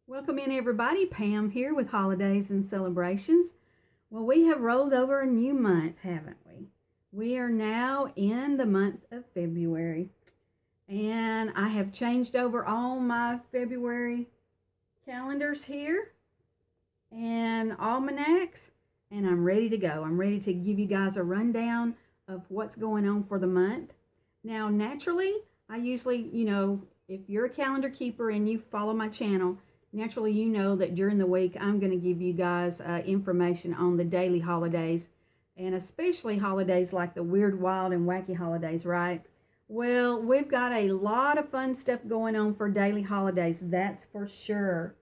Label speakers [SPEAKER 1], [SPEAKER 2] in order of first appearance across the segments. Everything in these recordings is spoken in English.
[SPEAKER 1] Welcome in everybody, Pam here with Holidays and Celebrations. Well, we have rolled over a new month, haven't we? We are now in the month of February, and I have changed over all my February calendars here and almanacs, and I'm ready to go. I'm ready to give you guys a rundown of what's going on for the month. Now, naturally, I usually, if you're a calendar keeper and you follow my channel, naturally, you know that during the week, I'm going to give you guys information on the daily holidays, and especially holidays like the weird, wild, and wacky holidays, right? Well, we've got a lot of fun stuff going on for daily holidays, that's for sure,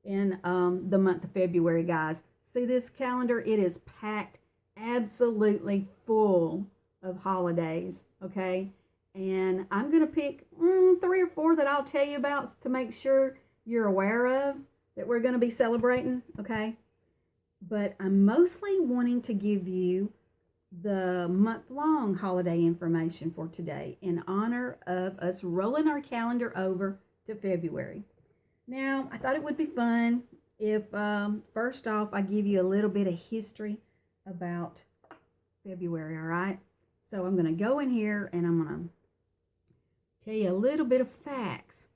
[SPEAKER 1] in the month of February, guys. See this calendar? It is packed absolutely full of holidays, okay? And I'm going to pick 3 or 4 that I'll tell you about to make sure you're aware of that we're going to be celebrating, okay? But I'm mostly wanting to give you the month-long holiday information for today in honor of us rolling our calendar over to February. Now, I thought it would be fun if, first off, I give you a little bit of history about February, all right? So I'm going to go in here and I'm going to tell you a little bit of facts.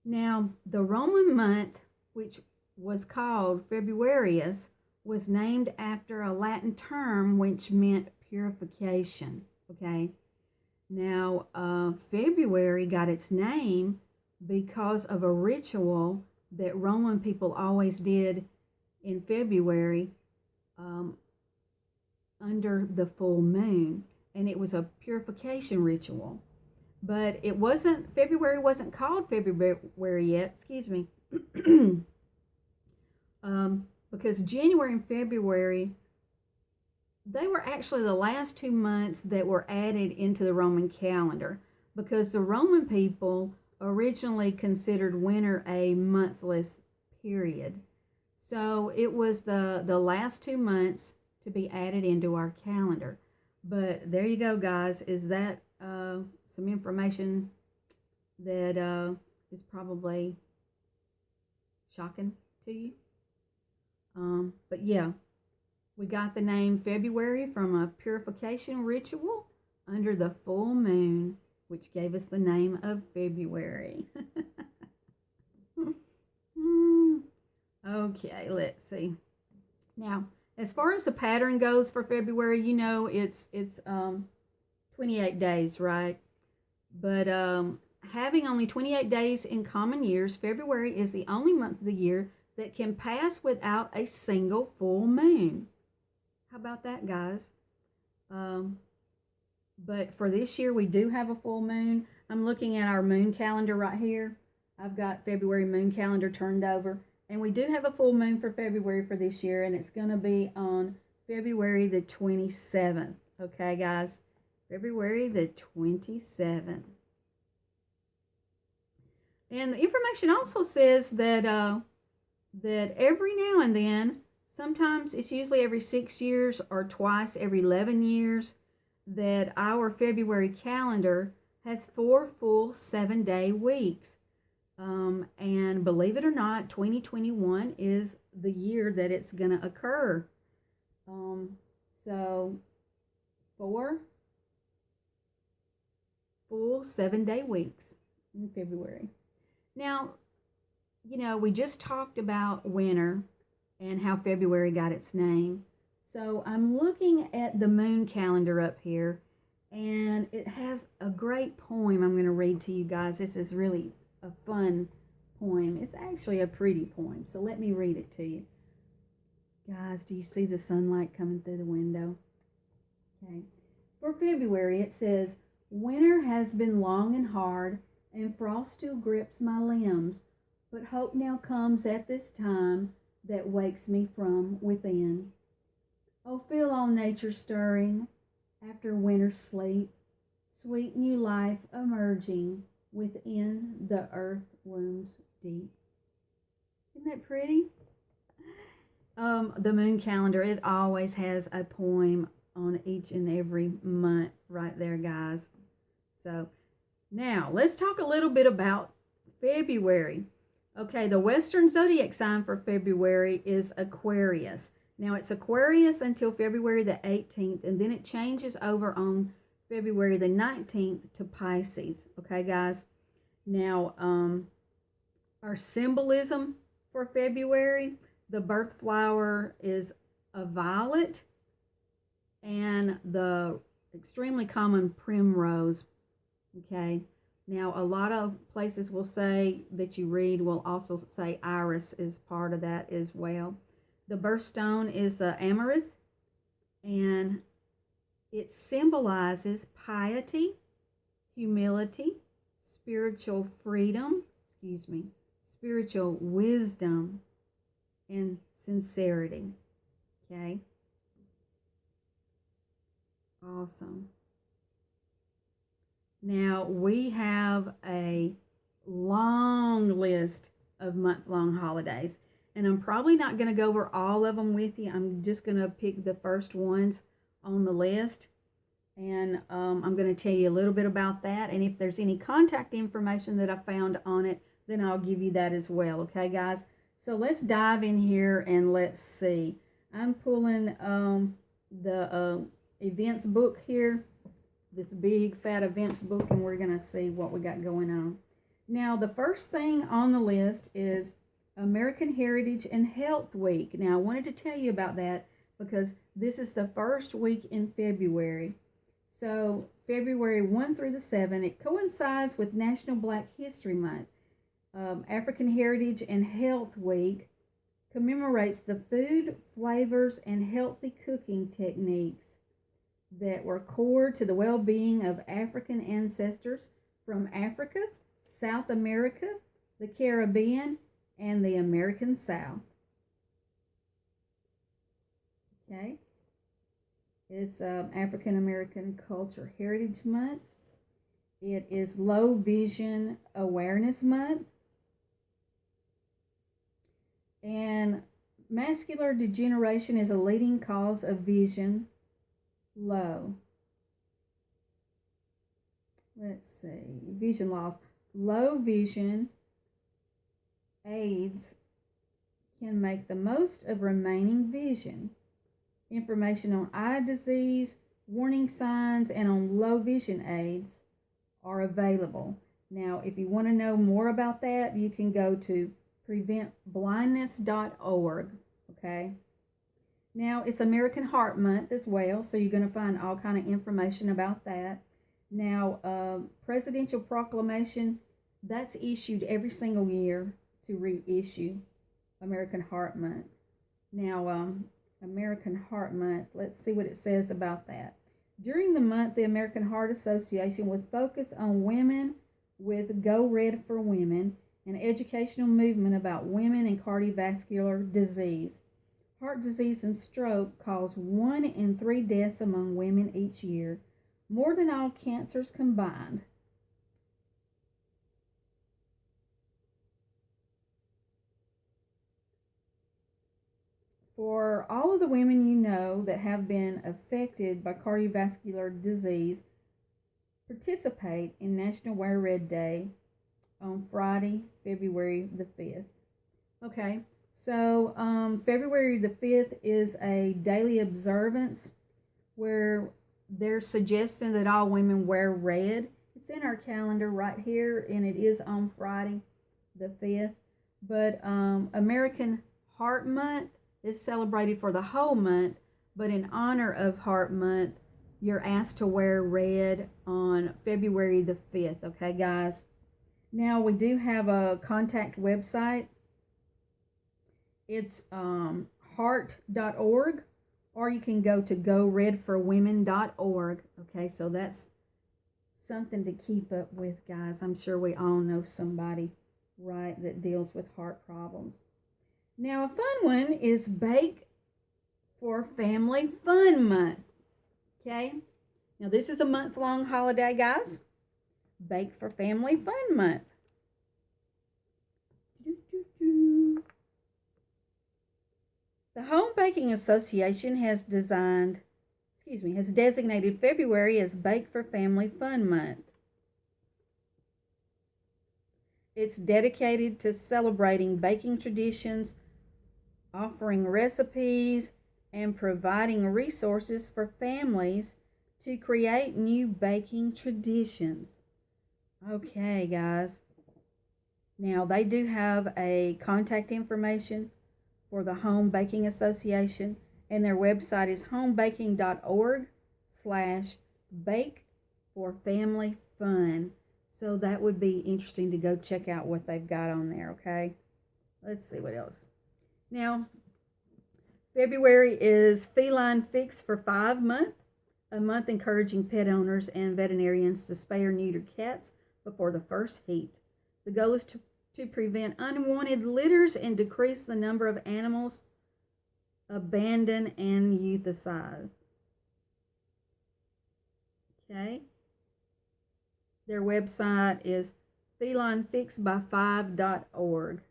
[SPEAKER 1] Now, the Roman month, which was called Februarius, was named after a Latin term which meant purification, okay? Now, February got its name because of a ritual that Roman people always did in February under the full moon, and it was a purification ritual. But February wasn't called February yet, because January and February, they were actually the last 2 months that were added into the Roman calendar, because the Roman people originally considered winter a monthless period. So it was the last 2 months to be added into our calendar. But there you go, guys. Is that some information that is probably shocking to you? But yeah, we got the name February from a purification ritual under the full moon, which gave us the name of February. Okay, let's see. Now, as far as the pattern goes for February, it's 28 days, right? But having only 28 days in common years, February is the only month of the year that can pass without a single full moon. How about that, guys? But for this year, we do have a full moon. I'm looking at our moon calendar right here. I've got February moon calendar turned over. And we do have a full moon for February for this year, and it's going to be on February the 27th. Okay, guys? February the 27th. And the information also says that that every now and then, sometimes it's usually every 6 years or twice every 11 years, that our February calendar has 4 full 7-day weeks. And believe it or not, 2021 is the year that it's going to occur. So 4 full 7-day weeks in February. Now, we just talked about winter and how February got its name. So I'm looking at the moon calendar up here, and it has a great poem I'm going to read to you guys. This is really a fun poem. It's actually a pretty poem, so let me read it to you. Guys, do you see the sunlight coming through the window? Okay. For February, it says, "Winter has been long and hard, and frost still grips my limbs, but hope now comes at this time that wakes me from within. Oh, feel all nature stirring after winter's sleep, sweet new life emerging within the earth womb's deep." Isn't that pretty? The moon calendar, it always has a poem on each and every month right there, guys. So now let's talk a little bit about February. Okay, the Western zodiac sign for February is Aquarius. Now, it's Aquarius until February the 18th, and then it changes over on February the 19th to Pisces. Okay, guys? Now, our symbolism for February, the birth flower is a violet, and the extremely common primrose. Okay, now a lot of places will say that you read will also say iris is part of that as well. The birthstone is amaranth, and it symbolizes piety, humility, spiritual freedom, spiritual wisdom, and sincerity. Okay, awesome. Now, we have a long list of month-long holidays, and I'm probably not going to go over all of them with you. I'm just going to pick the first ones on the list, and I'm going to tell you a little bit about that, and if there's any contact information that I found on it, then I'll give you that as well. Okay, guys? So let's dive in here and let's see. I'm pulling the events book here, this big fat events book, and we're going to see what we got going on. Now, the first thing on the list is American Heritage and Health Week. Now, I wanted to tell you about that because this is the first week in February. So, February 1 through the 7th, it coincides with National Black History Month. African Heritage and Health Week commemorates the food, flavors, and healthy cooking techniques that were core to the well-being of African ancestors from Africa, South America, the Caribbean, and the American South. Okay, it's African American Culture Heritage Month. It is Low Vision Awareness Month. And macular degeneration is a leading cause of vision low. Let's see. Vision loss. Low vision aids can make the most of remaining vision. Information on eye disease, warning signs, and on low vision aids are available. Now, if you want to know more about that, you can go to preventblindness.org. Okay. Now, it's American Heart Month as well, so you're going to find all kind of information about that. Now, presidential proclamation, that's issued every single year to reissue American Heart Month. Now, American Heart Month, let's see what it says about that. During the month, the American Heart Association will focus on women with Go Red for Women, an educational movement about women and cardiovascular disease. Heart disease and stroke cause 1 in 3 deaths among women each year, more than all cancers combined. For all of the women you know that have been affected by cardiovascular disease, participate in National Wear Red Day on Friday, February the 5th. Okay, so February the 5th is a daily observance where they're suggesting that all women wear red. It's in our calendar right here, and it is on Friday the 5th. But American Heart Month is celebrated for the whole month, but in honor of Heart Month, you're asked to wear red on February the 5th. Okay, guys? Now, we do have a contact website. It's heart.org, or you can go to goredforwomen.org. Okay, so that's something to keep up with, guys. I'm sure we all know somebody, right, that deals with heart problems. Now, a fun one is Bake for Family Fun Month. Okay, now this is a month-long holiday, guys. Bake for Family Fun Month. The Home Baking Association has designated February as Bake for Family Fun Month. It's dedicated to celebrating baking traditions, offering recipes, and providing resources for families to create new baking traditions. Okay, guys. Now, they do have a contact information for the Home Baking Association, and their website is homebaking.org/bake for family fun. So that would be interesting to go check out what they've got on there, okay? Let's see what else. Now, February is Feline Fix for 5 month, a month encouraging pet owners and veterinarians to spay or neuter cats before the first heat. The goal is to prevent unwanted litters and decrease the number of animals abandoned and euthanized. Okay. Their website is felinefixby5.org.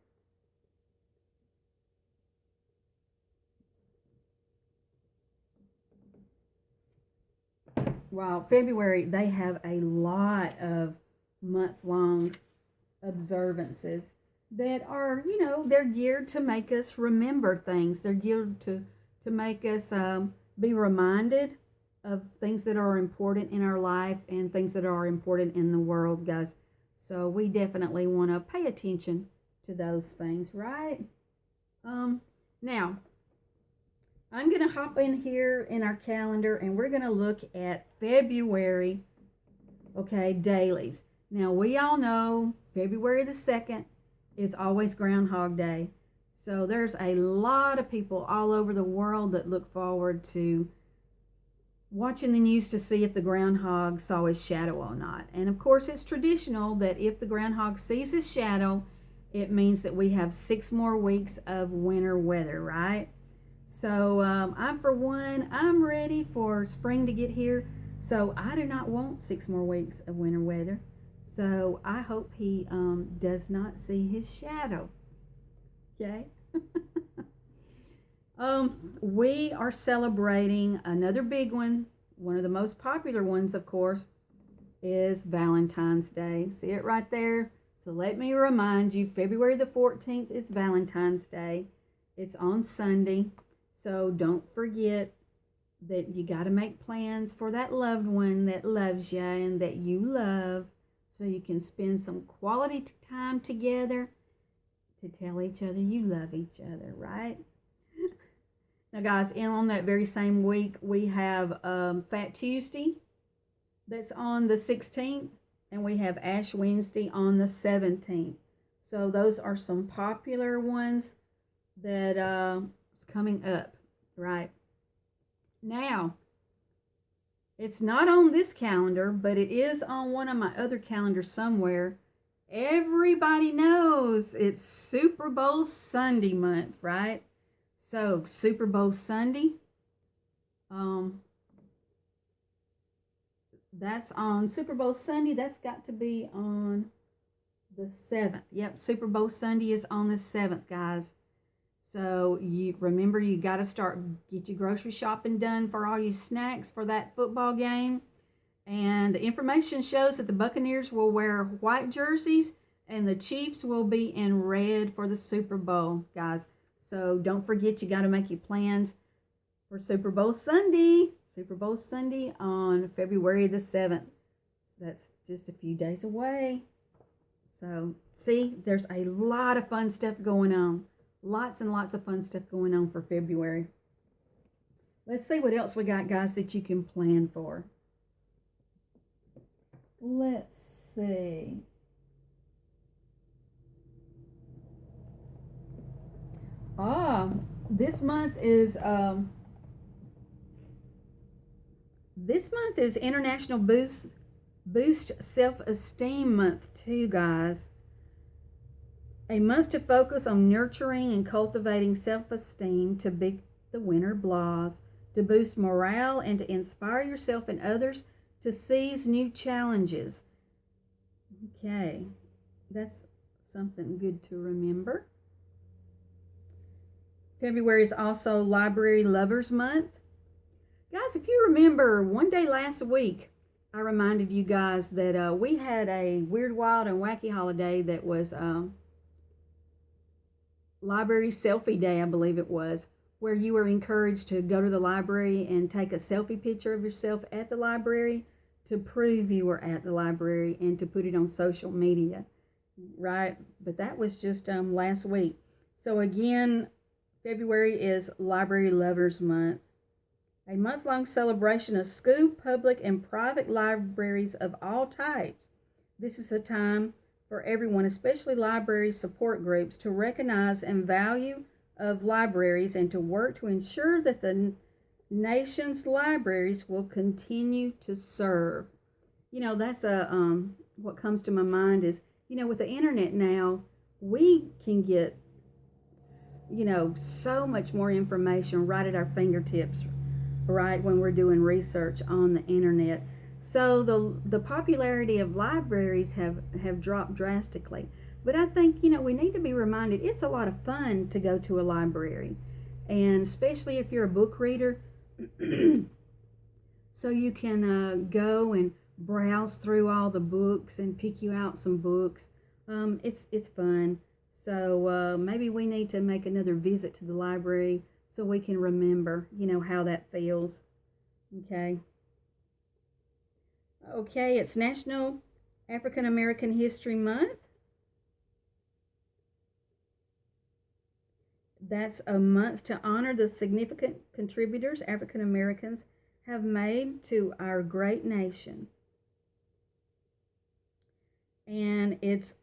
[SPEAKER 1] Wow, February, they have a lot of month-long observances that are, they're geared to make us remember things. They're geared to make us be reminded of things that are important in our life and things that are important in the world, guys. So we definitely want to pay attention to those things, right? Now, I'm going to hop in here in our calendar and we're going to look at February, okay, dailies. Now, we all know February the 2nd is always Groundhog Day. So there's a lot of people all over the world that look forward to watching the news to see if the groundhog saw his shadow or not. And of course, it's traditional that if the groundhog sees his shadow, it means that we have 6 more weeks of winter weather, right? So I'm ready for spring to get here. So I do not want 6 more weeks of winter weather. So I hope he does not see his shadow. Okay? We are celebrating another big one. One of the most popular ones, of course, is Valentine's Day. See it right there? So let me remind you, February the 14th is Valentine's Day. It's on Sunday. So don't forget that you got to make plans for that loved one that loves you and that you love, so you can spend some quality time together to tell each other you love each other, right? Now, guys, and on that very same week, we have Fat Tuesday. That's on the 16th. And we have Ash Wednesday on the 17th. So those are some popular ones that is coming up, right? Now, it's not on this calendar, but it is on one of my other calendars somewhere. Everybody knows it's Super Bowl Sunday month, right? So, Super Bowl Sunday, that's on Super Bowl Sunday. That's got to be on the 7th. Yep, Super Bowl Sunday is on the 7th, guys. So, you remember, you got to get your grocery shopping done for all your snacks for that football game. And the information shows that the Buccaneers will wear white jerseys and the Chiefs will be in red for the Super Bowl, guys. So don't forget, you got to make your plans for Super Bowl Sunday. Super Bowl Sunday on February the 7th. That's just a few days away. So, see, there's a lot of fun stuff going on. Lots and lots of fun stuff going on for February. Let's see what else we got, guys, that you can plan for. Let's see. This month is International Boost Self-Esteem Month too, guys. A month to focus on nurturing and cultivating self-esteem to beat the winter blahs, to boost morale and to inspire yourself and others to seize new challenges. Okay, that's something good to remember. February is also Library Lovers Month. Guys, if you remember, one day last week, I reminded you guys that we had a weird, wild, and wacky holiday that was Library Selfie Day, I believe it was, where you were encouraged to go to the library and take a selfie picture of yourself at the library to prove you were at the library and to put it on social media, right? But that was just last week. So again, February is Library Lovers Month, a month-long celebration of school, public, and private libraries of all types. This is a time for everyone, especially library support groups, to recognize and value of libraries and to work to ensure that the nation's libraries will continue to serve. You know, that's what comes to my mind is, you know, with the internet now, we can get, you know, so much more information right at our fingertips, right, when we're doing research on the internet. So the popularity of libraries have dropped drastically. But I think, you know, we need to be reminded it's a lot of fun to go to a library. And especially if you're a book reader, so you can go and browse through all the books and pick you out some books. It's fun. So maybe we need to make another visit to the library so we can remember, you know, how that feels. Okay. Okay, it's National African American History Month. That's a month to honor the significant contributors African Americans have made to our great nation. And it's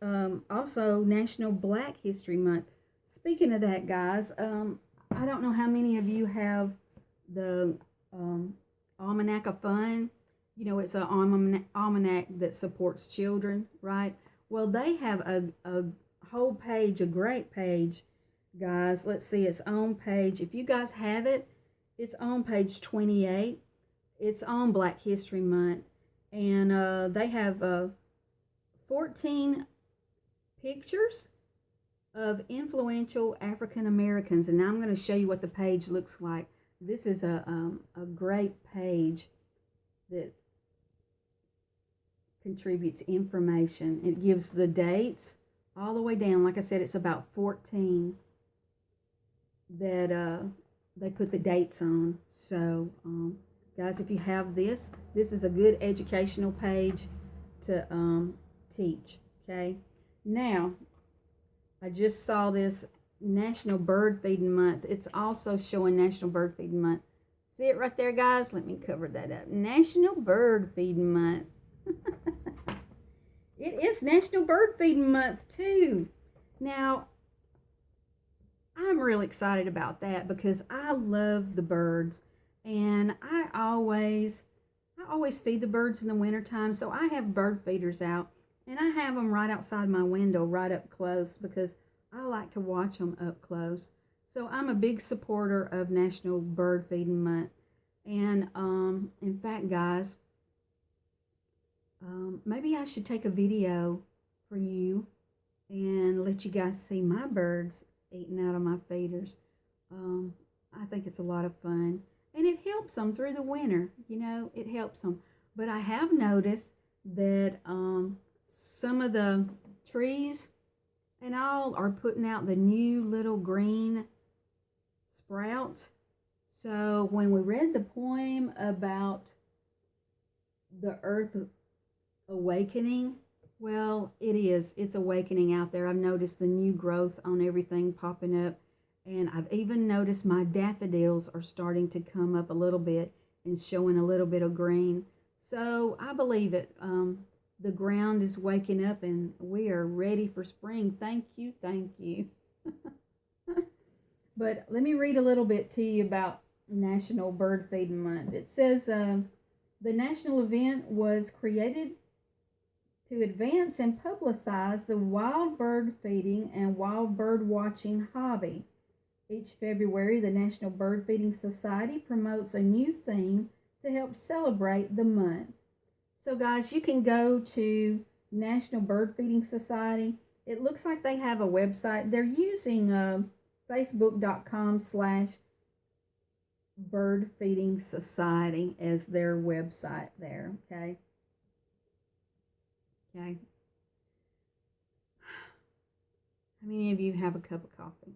[SPEAKER 1] also National Black History Month. Speaking of that, guys, I don't know how many of you have the Almanac of Fun. You know, it's an almanac that supports children, right? Well, they have a whole page, a great page, guys. Let's see, it's on page, if you guys have it, it's on page 28. It's on Black History Month. And they have 14 pictures of influential African Americans. And now I'm going to show you what the page looks like. This is a great page that contributes information. It gives the dates all the way down. Like I said, it's about 14 that they put the dates on. So, guys, if you have this is a good educational page to teach. Okay. Now, I just saw this National Bird Feeding Month. It's also showing National Bird Feeding Month. See it right there, guys? Let me cover that up. National Bird Feeding Month. It is National Bird Feeding Month too. Now, I'm really excited about that because I love the birds, and I always feed the birds in the wintertime. So I have bird feeders out, and I have them right outside my window, right up close, because I like to watch them up close. So I'm a big supporter of National Bird Feeding Month. And in fact, guys, maybe I should take a video for you and let you guys see my birds eating out of my feeders. I think it's a lot of fun. And it helps them through the winter. You know, it helps them. But I have noticed that some of the trees and all are putting out the new little green sprouts. So when we read the poem about the earth awakening, well, it's awakening out there. I've noticed the new growth on everything popping up, and I've even noticed my daffodils are starting to come up a little bit and showing a little bit of green. So I believe it. The ground is waking up and we are ready for spring. Thank you, thank you. But let me read a little bit to you about National Bird Feeding Month. It says the national event was created to advance and publicize the wild bird feeding and wild bird watching hobby. Each February, the National Bird Feeding Society promotes a new theme to help celebrate the month. So guys, you can go to National Bird Feeding Society. It looks like they have a website. They're using facebook.com/Bird Feeding Society as their website there, okay? Okay. How many of you have a cup of coffee?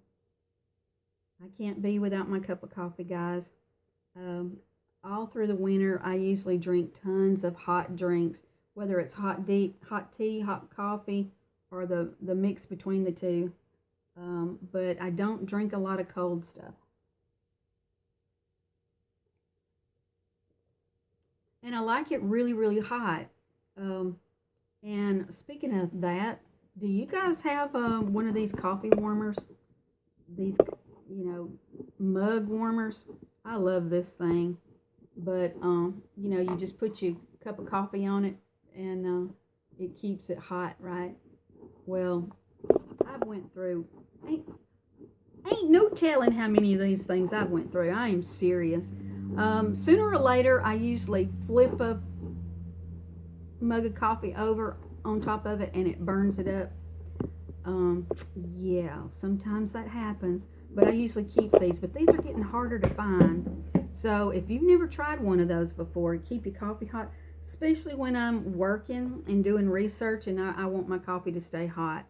[SPEAKER 1] I can't be without my cup of coffee, guys. All through the winter, I usually drink tons of hot drinks, whether it's hot tea, hot coffee, or the mix between the two. But I don't drink a lot of cold stuff. And I like it really, really hot. And speaking of that, do you guys have one of these coffee warmers? These, mug warmers? I love this thing. But, you just put your cup of coffee on it and it keeps it hot, right? Well, I've went through, ain't no telling how many of these things I've went through. I am serious. Sooner or later, I usually flip a mug of coffee over on top of it and it burns it up. Yeah, sometimes that happens, but I usually keep these, but these are getting harder to find. So if you've never tried one of those before, keep your coffee hot, especially when I'm working and doing research and I want my coffee to stay hot.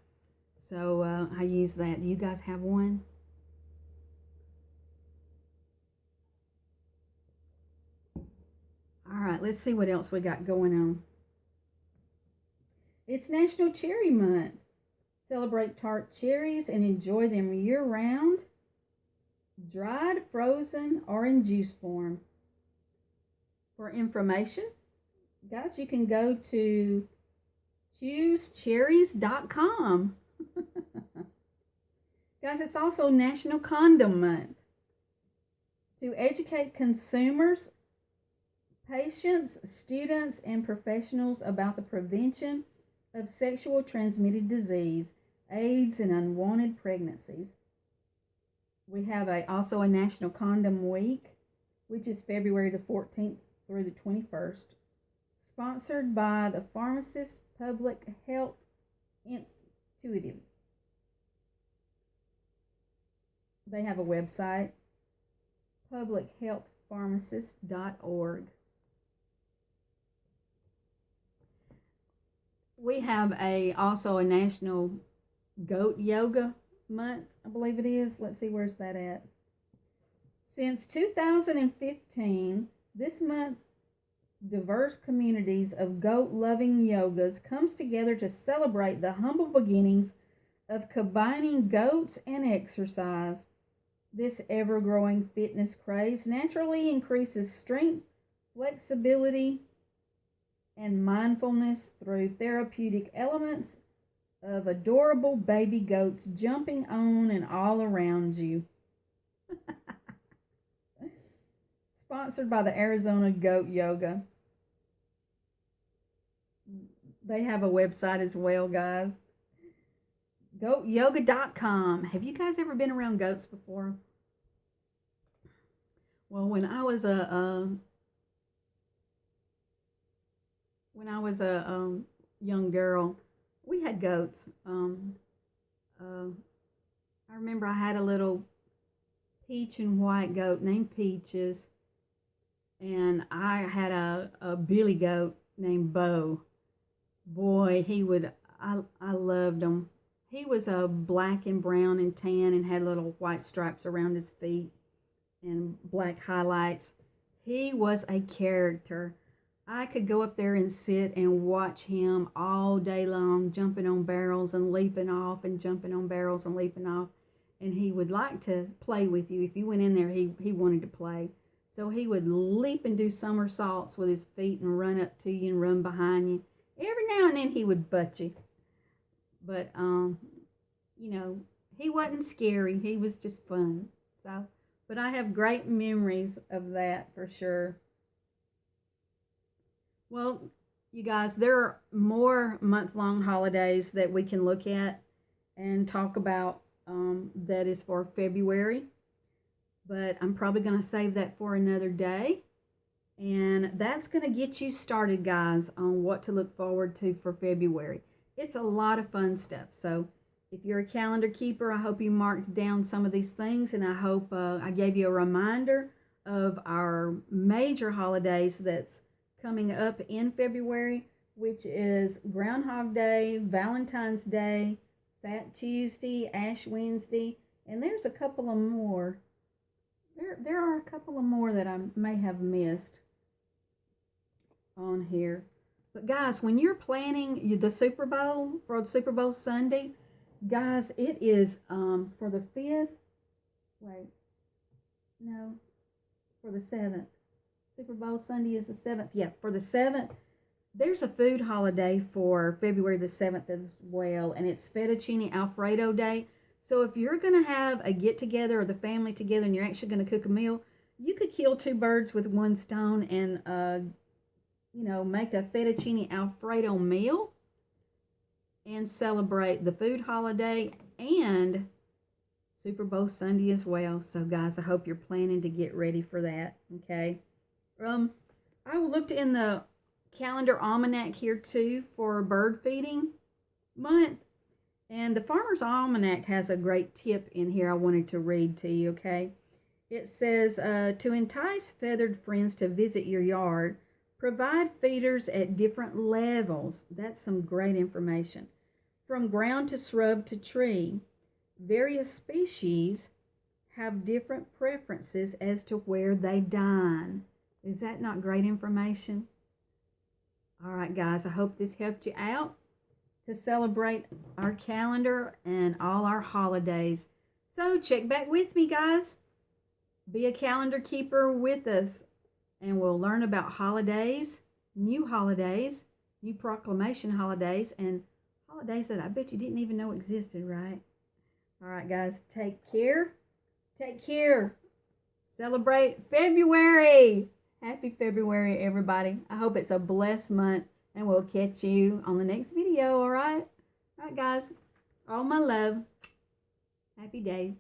[SPEAKER 1] So I use that. Do you guys have one? All right, let's see what else we got going on. It's National Cherry Month. Celebrate tart cherries and enjoy them year-round. Dried, frozen, or in juice form. For information, guys, you can go to choosecherries.com. Guys, it's also National Condom Month. To educate consumers, patients, students, and professionals about the prevention of sexual transmitted disease, AIDS, and unwanted pregnancies. We have also a National Condom Week, which is February the 14th through the 21st, sponsored by the Pharmacist Public Health Institute. They have a website, publichealthpharmacist.org. We have also a National Goat Yoga Month, I believe it is. Let's see, where's that at? Since 2015, this month, diverse communities of goat-loving yogas comes together to celebrate the humble beginnings of combining goats and exercise. This ever-growing fitness craze naturally increases strength, flexibility, and mindfulness through therapeutic elements of adorable baby goats jumping on and all around you. Sponsored by the Arizona Goat Yoga. They have a website as well, guys. GoatYoga.com. Have you guys ever been around goats before? Well, when I was a young girl, we had goats. I remember I had a little peach and white goat named Peaches, and I had a billy goat named Bo. Boy, I loved him. He was black and brown and tan and had little white stripes around his feet and black highlights. He was a character. I could go up there and sit and watch him all day long, jumping on barrels and leaping off and jumping on barrels and leaping off. And he would like to play with you. If you went in there, he wanted to play. So he would leap and do somersaults with his feet and run up to you and run behind you. Every now and then he would butt you. But, he wasn't scary. He was just fun. But I have great memories of that for sure. Well, you guys, there are more month-long holidays that we can look at and talk about that is for February. But I'm probably going to save that for another day. And that's going to get you started, guys, on what to look forward to for February. It's a lot of fun stuff. So if you're a calendar keeper, I hope you marked down some of these things. And I hope I gave you a reminder of our major holidays that's coming up in February. which is Groundhog Day, Valentine's Day, Fat Tuesday, Ash Wednesday, and there's a couple of more. There are a couple of more that I may have missed on here. But guys, when you're planning the Super Bowl for the Super Bowl Sunday, guys, it is for the 5th. Wait, no, for the 7th. Super Bowl Sunday is the 7th. Yeah, for the 7th. There's a food holiday for February the 7th as well, and it's Fettuccine Alfredo Day. So if you're going to have a get-together or the family together and you're actually going to cook a meal, you could kill two birds with one stone and, make a Fettuccine Alfredo meal and celebrate the food holoday and Super Bowl Sunday as well. So, guys, I hope you're planning to get ready for that, okay? I looked in the calendar almanac here too for bird feeding month, and the Farmer's Almanac has a great tip in here I wanted to read to you, okay? It says, to entice feathered friends to visit your yard, provide feeders at different levels. That's some great information. From ground to shrub to tree, various species have different preferences as to where they dine. Is that not great information? All right, guys, I hope this helped you out to celebrate our calendar and all our holidays. So check back with me, guys. Be a calendar keeper with us, and we'll learn about holidays, new proclamation holidays, and holidays that I bet you didn't even know existed, right? All right, guys, take care. Take care. Celebrate February. Happy February, everybody. I hope it's a blessed month, and we'll catch you on the next video, all right? All right, guys. All my love. Happy days.